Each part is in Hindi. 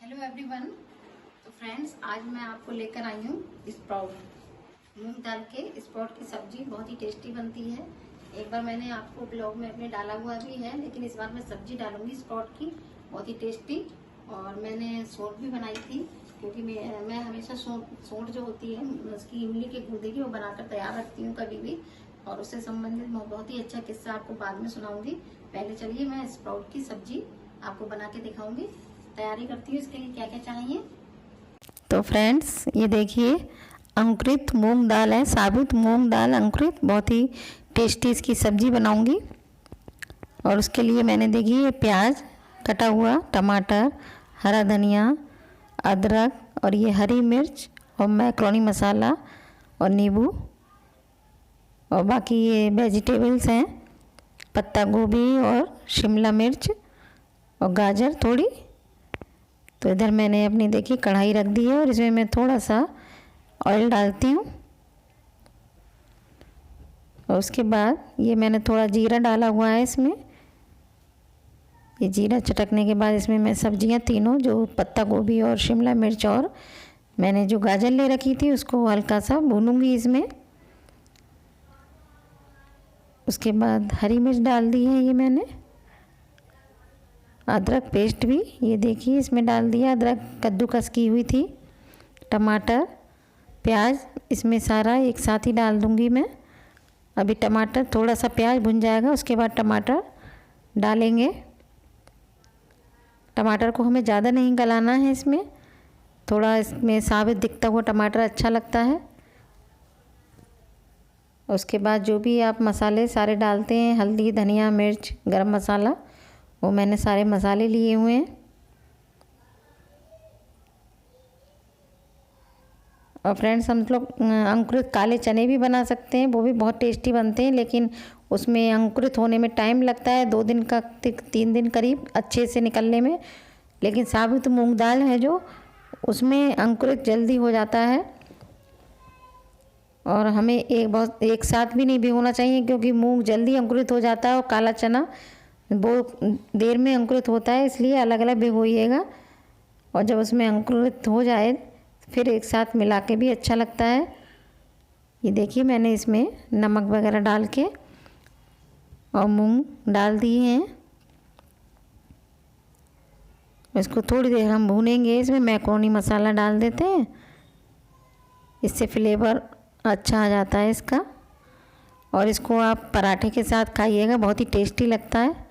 Hello everyone. तो फ्रेंड्स, आज मैं आपको लेकर आई हूँ स्प्राउट मूंग दाल के स्प्राउट की सब्जी। बहुत ही टेस्टी बनती है। एक बार मैंने आपको ब्लॉग में अपने डाला हुआ भी है, लेकिन इस बार मैं सब्जी डालूंगी स्प्राउट की, बहुत ही टेस्टी। और मैंने सोंठ भी बनाई थी, क्योंकि मैं हमेशा सोंठ जो होती है उसकी इमली के गूदे की वो बनाकर तैयार रखती हूँ कभी भी। और उससे संबंधित मैं बहुत ही अच्छा किस्सा आपको बाद में सुनाऊंगी। पहले चलिए मैं स्प्राउट की सब्जी आपको बना के दिखाऊंगी। तैयारी करती हूँ, इसके लिए क्या क्या चाहिए। तो फ्रेंड्स, ये देखिए अंकुरित मूंग दाल है, साबुत मूंग दाल अंकुरित। बहुत ही टेस्टी इसकी सब्जी बनाऊंगी। और उसके लिए मैंने देखिए ये प्याज कटा हुआ, टमाटर, हरा धनिया, अदरक और ये हरी मिर्च और मैक्रोनी मसाला और नींबू और बाकी ये वेजिटेबल्स हैं, पत्ता गोभी और शिमला मिर्च और गाजर थोड़ी। तो इधर मैंने अपनी देखिए कढ़ाई रख दी है और इसमें मैं थोड़ा सा ऑयल डालती हूँ। और उसके बाद ये मैंने थोड़ा जीरा डाला हुआ है इसमें। ये जीरा चटकने के बाद इसमें मैं सब्जियां तीनों, जो पत्ता गोभी और शिमला मिर्च और मैंने जो गाजर ले रखी थी, उसको हल्का सा भूनूंगी इसमें। उसके बाद हरी मिर्च डाल दी है ये मैंने। अदरक पेस्ट भी ये देखिए इसमें डाल दिया, अदरक कद्दूकस की हुई थी। टमाटर, प्याज इसमें सारा एक साथ ही डाल दूंगी मैं। अभी टमाटर, थोड़ा सा प्याज भुन जाएगा, उसके बाद टमाटर डालेंगे। टमाटर को हमें ज़्यादा नहीं गलाना है, इसमें थोड़ा इसमें साबित दिखता हुआ टमाटर अच्छा लगता है। उसके बाद जो भी आप मसाले सारे डालते हैं, हल्दी, धनिया, मिर्च, गरम मसाला, वो मैंने सारे मसाले लिए हुए हैं। और फ्रेंड्स, हम लोग अंकुरित काले चने भी बना सकते हैं, वो भी बहुत टेस्टी बनते हैं, लेकिन उसमें अंकुरित होने में टाइम लगता है, 2 दिन का 3 दिन करीब अच्छे से निकलने में। लेकिन साबुत मूंग दाल है जो, उसमें अंकुरित जल्दी हो जाता है। और हमें एक साथ भी नहीं भिगोना चाहिए, क्योंकि मूंग जल्दी अंकुरित हो जाता है और काला चना वो देर में अंकुरित होता है, इसलिए अलग अलग भिगोइएगा। और जब उसमें अंकुरित हो जाए फिर एक साथ मिला के भी अच्छा लगता है। ये देखिए मैंने इसमें नमक वगैरह डाल के और मूंग डाल दिए हैं। इसको थोड़ी देर हम भूनेंगे। इसमें मैक्रोनी मसाला डाल देते हैं, इससे फ्लेवर अच्छा आ जाता है इसका। और इसको आप पराठे के साथ खाइएगा, बहुत ही टेस्टी लगता है।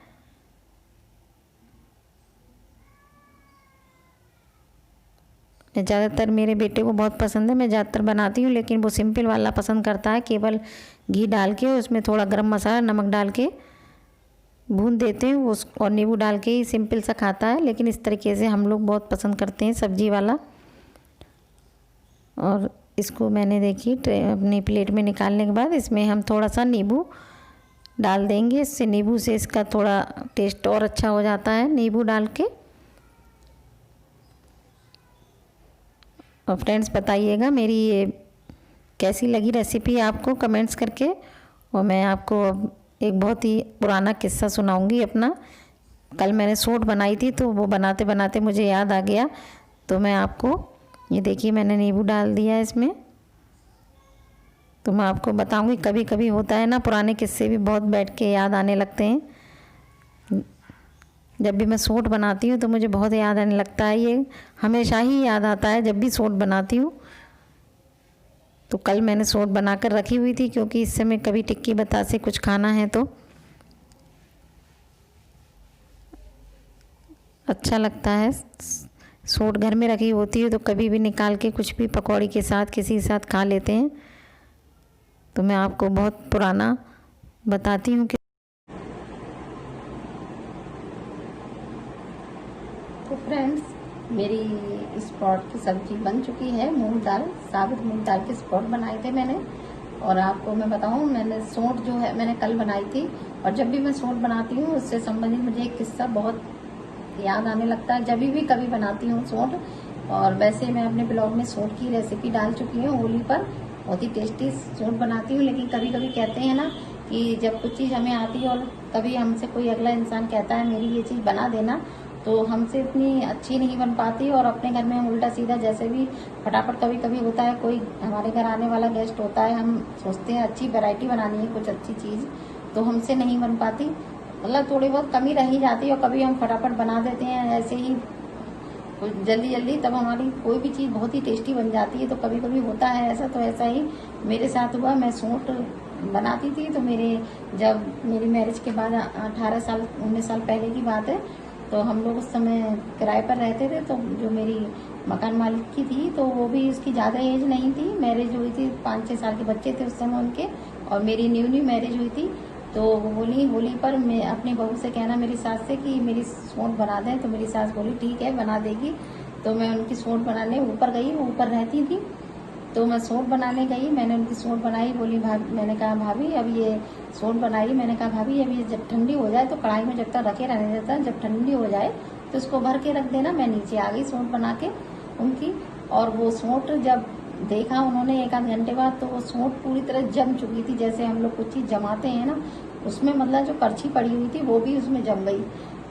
ज़्यादातर मेरे बेटे को बहुत पसंद है, मैं ज़्यादातर बनाती हूँ, लेकिन वो सिंपल वाला पसंद करता है। केवल घी डाल के उसमें थोड़ा गरम मसाला, नमक डाल के भून देते हैं उस, और नींबू डाल के ही सिंपल सा खाता है। लेकिन इस तरीके से हम लोग बहुत पसंद करते हैं सब्जी वाला। और इसको मैंने देखिए अपनी प्लेट में निकालने के बाद इसमें हम थोड़ा सा नींबू डाल देंगे। इससे नींबू से इसका थोड़ा टेस्ट और अच्छा हो जाता है, नींबू डाल के। और फ्रेंड्स, बताइएगा मेरी ये कैसी लगी रेसिपी आपको कमेंट्स करके। और मैं आपको अब एक बहुत ही पुराना किस्सा सुनाऊंगी अपना। कल मैंने सोंठ बनाई थी, तो वो बनाते बनाते मुझे याद आ गया, तो मैं आपको, ये देखिए मैंने नींबू डाल दिया है इसमें। तो मैं आपको बताऊंगी, कभी कभी होता है ना, पुराने किस्से भी बहुत बैठ के याद आने लगते हैं। जब भी मैं सोंठ बनाती हूँ तो मुझे बहुत याद आने लगता है, ये हमेशा ही याद आता है जब भी सोंठ बनाती हूँ। तो कल मैंने सोंठ बनाकर रखी हुई थी, क्योंकि इस समय कभी टिक्की बतासे कुछ खाना है तो अच्छा लगता है। सोंठ घर में रखी होती है तो कभी भी निकाल के कुछ भी पकौड़ी के साथ किसी के साथ खा लेते हैं। तो मैं आपको बहुत पुराना बताती हूँ कि तो फ्रेंड्स, मेरी स्प्राउट की सब्जी बन चुकी है। मूंग दाल, साबुत मूंग दाल के स्प्राउट बनाए थे मैंने। और आपको मैं बताऊं, मैंने सोंठ जो है मैंने कल बनाई थी। और जब भी मैं सोंठ बनाती हूँ उससे संबंधित मुझे एक किस्सा बहुत याद आने लगता है, जब भी कभी बनाती हूँ सोंठ। और वैसे मैं अपने ब्लॉग में सोंठ की रेसिपी डाल चुकी हूँ होली पर। बहुत ही टेस्टी सोंठ बनाती हूँ। लेकिन कभी कभी कहते हैं ना कि जब कुछ चीज़ हमें आती है और कभी हमसे कोई अगला इंसान कहता है मेरी ये चीज़ बना देना, तो हमसे इतनी अच्छी नहीं बन पाती, और अपने घर में हम उल्टा सीधा जैसे भी फटाफट कभी कभी होता है, कोई हमारे घर आने वाला गेस्ट होता है, हम सोचते हैं अच्छी वैरायटी बनानी है, कुछ अच्छी चीज़, तो हमसे नहीं बन पाती, मतलब थोड़ी बहुत कमी रह ही जाती है। और कभी हम फटाफट बना देते हैं ऐसे ही जल्दी जल्दी, तब हमारी कोई भी चीज़ बहुत ही टेस्टी बन जाती है। तो कभी कभी होता है ऐसा, तो ऐसा ही मेरे साथ हुआ। मैं सूट बनाती थी, तो जब मेरी मैरिज के बाद 18 साल 19 साल पहले की बात है, तो हम लोग उस समय किराए पर रहते थे। तो जो मेरी मकान मालिक की थी, तो वो भी उसकी ज़्यादा एज नहीं थी, मैरिज हुई थी 5-6 साल के बच्चे थे उस समय उनके, और मेरी न्यू मैरिज हुई थी। तो वो बोली होली पर मैं अपनी बहू से कहना मेरी सास से कि मेरी सूट बना दें, तो मेरी सास बोली ठीक है बना देगी। तो मैं उनकी सूट बनाने ऊपर गई, वो ऊपर रहती थी, तो मैं सूट बनाने गई, मैंने उनकी सूट बनाई। बोली भाभी, मैंने कहा भाभी अब ये सूट बनाई, मैंने कहा भाभी अब ये जब ठंडी हो जाए तो कढ़ाई में जब तक रखे रहने देता, जब ठंडी हो जाए तो उसको भर के रख देना। मैं नीचे आ गई सूट बना के उनकी, और वो सूट जब देखा उन्होंने 1-8 घंटे बाद, तो वो सूट पूरी तरह जम चुकी थी, जैसे हम लोग कुछ चीज़ जमाते हैं ना, उसमें मतलब जो करछी पड़ी हुई थी वो भी उसमें जम गई।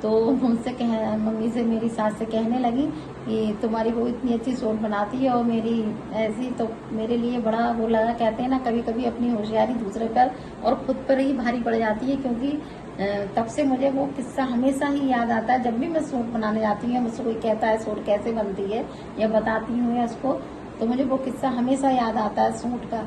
तो मुझसे मम्मी से, मेरी सास से कहने लगी कि तुम्हारी वो इतनी अच्छी सूट बनाती है, और मेरी ऐसी, तो मेरे लिए बड़ा वो लगा। कहते हैं ना कभी कभी अपनी होशियारी दूसरे पर और खुद पर ही भारी पड़ जाती है, क्योंकि तब से मुझे वो किस्सा हमेशा ही याद आता है। जब भी मैं सूट बनाने जाती हूँ, मुझसे कोई कहता है सूट कैसे बनती है या बताती हूँ या उसको, तो मुझे वो किस्सा हमेशा याद आता है सूट का,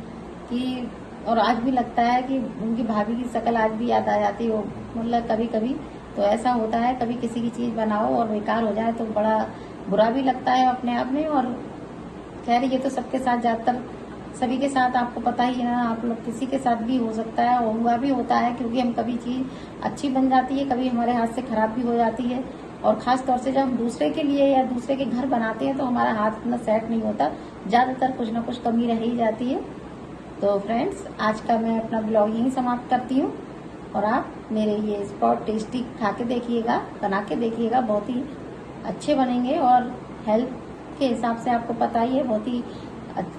कि और आज भी लगता है कि उनकी भाभी की शक्ल आज भी याद आ जाती है। मतलब कभी कभी तो ऐसा होता है, कभी किसी की चीज़ बनाओ और बेकार हो जाए तो बड़ा बुरा भी लगता है अपने आप में। और खैर ये तो सबके साथ, ज़्यादातर सभी के साथ आपको पता ही है ना, आप लोग किसी के साथ भी हो सकता है, और हुआ भी होता है, क्योंकि हम कभी चीज़ अच्छी बन जाती है, कभी हमारे हाथ से खराब भी हो जाती है। और ख़ास तौर से जब हम दूसरे के लिए या दूसरे के घर बनाते हैं, तो हमारा हाथ इतना सेट नहीं होता, ज़्यादातर कुछ ना कुछ कमी रह ही जाती है। तो फ्रेंड्स, आज का मैं अपना ब्लॉग यहीं समाप्त करती हूँ, और आप मेरे ये स्प्राउट टेस्टी खा के देखिएगा, बना के देखिएगा, बहुत ही अच्छे बनेंगे। और हेल्थ के हिसाब से आपको पता ही है, बहुत ही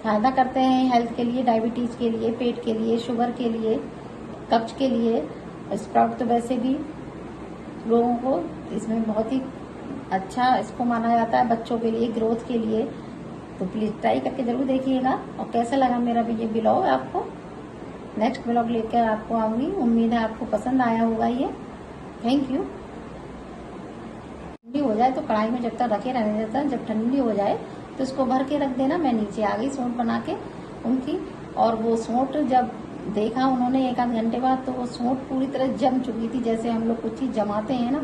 फ़ायदा करते हैं हेल्थ के लिए, डायबिटीज़ के लिए, पेट के लिए, शुगर के लिए, कब्ज के लिए। स्प्राउट तो वैसे भी लोगों को इसमें बहुत ही अच्छा इसको माना जाता है, बच्चों के लिए, ग्रोथ के लिए। तो प्लीज़ ट्राई करके ज़रूर देखिएगा। और कैसा लगा मेरा भी ये ब्लॉग आपको, नेक्स्ट ब्लॉग लेकर आपको आऊँगी, उम्मीद है आपको पसंद आया होगा ये। Thank you. ठंडी हो जाए तो कढ़ाई में जब तक रखे रहने देता, जब ठंडी हो जाए तो उसको भर के रख देना। मैं नीचे आ गई सूट बना के उनकी, और वो सूट जब देखा उन्होंने 1-8 घंटे बाद, तो वो सूट पूरी तरह जम चुकी थी, जैसे हम लोग कुछ चीज़ जमाते हैं ना,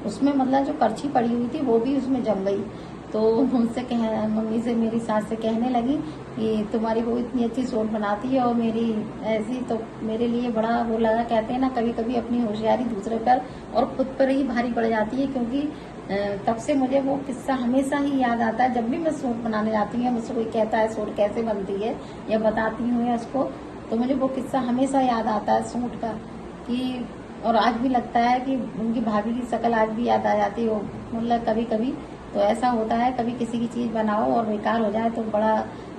उसमें मतलब जो करछी पड़ी हुई थी वो भी उसमें जम गई। तो मुझसे मम्मी से, मेरी सास से कहने लगी कि तुम्हारी वो इतनी अच्छी सूट बनाती है, और मेरी ऐसी, तो मेरे लिए बड़ा वो लगा। कहते हैं ना कभी कभी अपनी होशियारी दूसरे पर और खुद पर ही भारी पड़ जाती है, क्योंकि तब से मुझे वो किस्सा हमेशा ही याद आता है। जब भी मैं सूट बनाने जाती हूँ, मुझसे कोई कहता है सूट कैसे बनती है या बताती हूँ या उसको, तो मुझे वो किस्सा हमेशा याद आता है सूट का, कि और आज भी लगता है कि उनकी भाभी की शक्ल आज भी याद आ जाती हो। मतलब कभी कभी तो ऐसा होता है, कभी किसी की चीज़ बनाओ और बेकार हो जाए तो बड़ा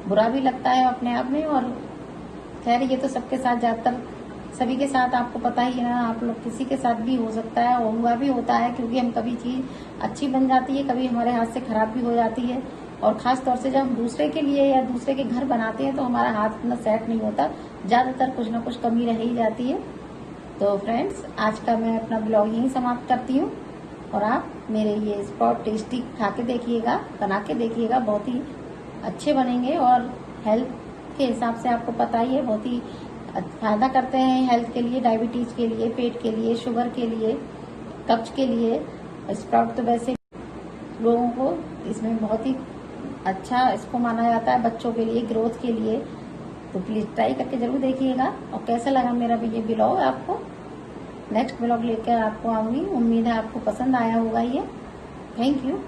बुरा भी लगता है अपने आप में। और खैर ये तो सबके साथ, ज़्यादातर सभी के साथ आपको पता ही है ना, आप लोग किसी के साथ भी हो सकता है, और हुआ भी होता है, क्योंकि हम कभी चीज़ अच्छी बन जाती है, कभी हमारे हाथ से खराब भी हो जाती है। और ख़ास तौर से जब हम दूसरे के लिए या दूसरे के घर बनाते हैं, तो हमारा हाथ इतना सेट नहीं होता, ज़्यादातर कुछ ना कुछ कमी रह ही जाती है। तो फ्रेंड्स, आज का मैं अपना ब्लॉग यहीं समाप्त करती हूँ, और आप मेरे ये स्प्राउट टेस्टी खा के देखिएगा, बना के देखिएगा, बहुत ही अच्छे बनेंगे। और हेल्थ के हिसाब से आपको पता ही है, बहुत ही फ़ायदा करते हैं हेल्थ के लिए, डायबिटीज़ के लिए, पेट के लिए, शुगर के लिए, कब्ज के लिए। स्प्राउट तो वैसे लोगों को इसमें बहुत ही अच्छा इसको माना जाता है, बच्चों के लिए, ग्रोथ के लिए। तो प्लीज़ ट्राई करके ज़रूर देखिएगा। और कैसा लगा मेरा भी ये ब्लॉग आपको, नेक्स्ट ब्लॉग लेकर आपको आऊँगी, उम्मीद है आपको पसंद आया होगा ये। Thank you.